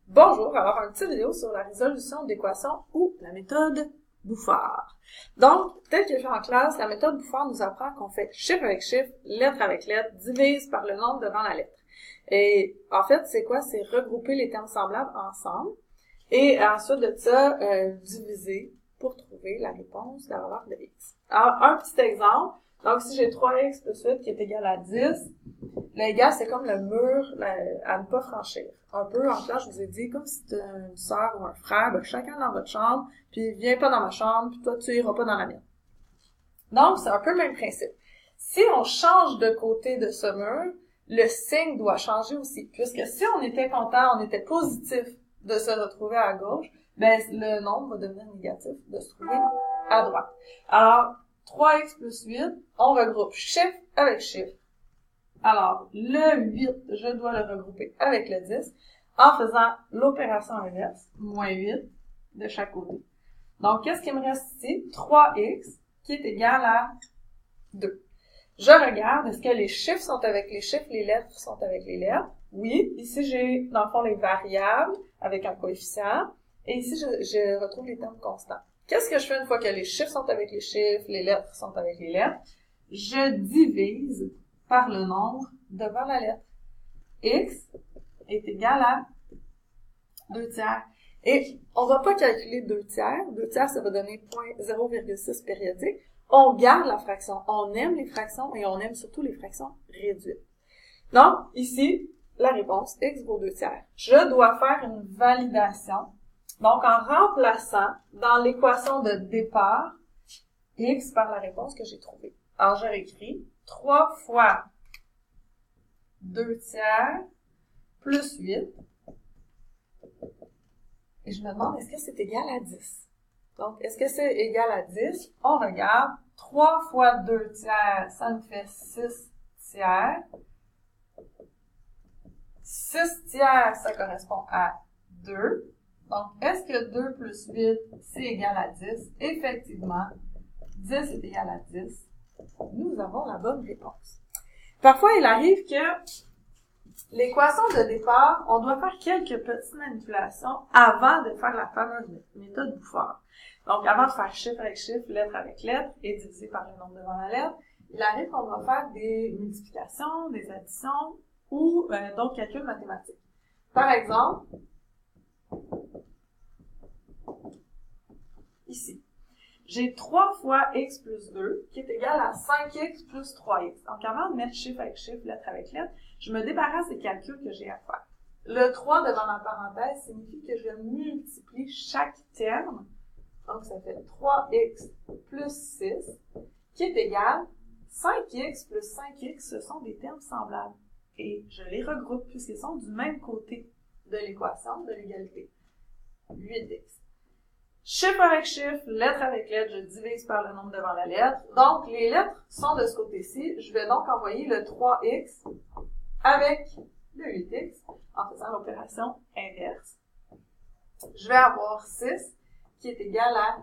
Bonjour, alors une petite vidéo sur la résolution d'équations ou la méthode Bouffard. Donc, tel que fait en classe, la méthode Bouffard nous apprend qu'on fait chiffre avec chiffre, lettre avec lettre, divise par le nombre devant la lettre. Et en fait, c'est quoi? C'est regrouper les termes semblables ensemble et ensuite de ça, diviser pour trouver la réponse de la valeur de x. Alors, un petit exemple. Donc, si j'ai 3x plus 8 qui est égal à 10, l'égal, c'est comme le mur à ne pas franchir. Un peu, en classe, je vous ai dit, comme si tu une sœur ou un frère, ben, chacun dans votre chambre, puis viens pas dans ma chambre, puis toi, tu iras pas dans la mienne. Donc, c'est un peu le même principe. Si on change de côté de ce mur, le signe doit changer aussi, puisque si on était content, on était positif de se retrouver à gauche, ben, le nombre va devenir négatif de se trouver à droite. Alors, 3x plus 8, on regroupe chiffre avec chiffre. Alors, le 8, je dois le regrouper avec le 10 en faisant l'opération inverse, moins 8 de chaque côté. Donc, qu'est-ce qui me reste ici? 3x qui est égal à 2. Je regarde, est-ce que les chiffres sont avec les chiffres, les lettres sont avec les lettres? Oui, ici j'ai, dans le fond, les variables avec un coefficient, et ici je retrouve les termes constants. Qu'est-ce que je fais une fois que les chiffres sont avec les chiffres, les lettres sont avec les lettres? Je divise par le nombre devant la lettre. X est égal à 2 tiers. Et on va pas calculer 2 tiers. 2 tiers, ça va donner 0,6 périodique. On garde la fraction. On aime les fractions et on aime surtout les fractions réduites. Donc, ici, la réponse, x vaut 2 tiers. Je dois faire une validation. Donc, en remplaçant dans l'équation de départ, x par la réponse que j'ai trouvée. Alors, je réécris 3 fois 2 tiers plus 8. Et je me demande, est-ce que c'est égal à 10? Donc, est-ce que c'est égal à 10? On regarde. 3 fois 2 tiers, ça nous fait 6 tiers. 6 tiers, ça correspond à 2. Donc, est-ce que 2 plus 8, c'est égal à 10? Effectivement, 10 est égal à 10. Nous avons la bonne réponse. Parfois, il arrive que l'équation de départ, on doit faire quelques petites manipulations avant de faire la fameuse méthode Bouffard. Donc, avant de faire chiffre avec chiffre, lettre avec lettre et diviser par le nombre devant la lettre, il arrive qu'on doit faire des multiplications, des additions ou d'autres calculs mathématiques. Par exemple, ici, j'ai 3 fois x plus 2 qui est égal à 5x plus 3x. Donc, avant de mettre chiffre avec chiffre, lettre avec lettre, je me débarrasse des calculs que j'ai à faire. Le 3 devant la parenthèse signifie que je multiplie chaque terme. Donc, ça fait 3x plus 6 qui est égal à 5x plus 5x. Ce sont des termes semblables. Et je les regroupe puisqu'ils sont du même côté de l'équation de l'égalité. 8x. Chiffre avec chiffre, lettre avec lettre, je divise par le nombre devant la lettre. Donc, les lettres sont de ce côté-ci. Je vais donc envoyer le 3x avec le 8x en faisant l'opération inverse. Je vais avoir 6 qui est égal à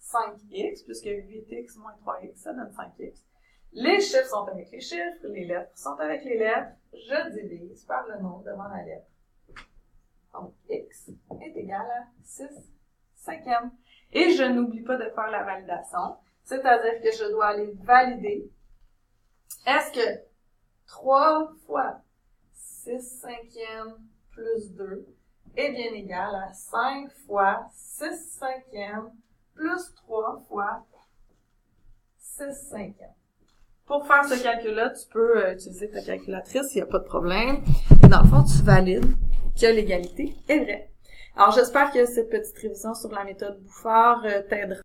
5x, puisque 8x moins 3x, ça donne 5x. Les chiffres sont avec les chiffres, les lettres sont avec les lettres. Je divise par le nombre devant la lettre. Donc, x est égal à 6 cinquièmes. Et je n'oublie pas de faire la validation, c'est-à-dire que je dois aller valider. Est-ce que 3 fois 6 cinquièmes plus 2 est bien égal à 5 fois 6 cinquièmes plus 3 fois 6 cinquièmes? Pour faire ce calcul-là, tu peux utiliser ta calculatrice, il n'y a pas de problème. Et dans le fond, tu valides que l'égalité est vraie. Alors, j'espère que cette petite révision sur la méthode Bouffard t'aidera.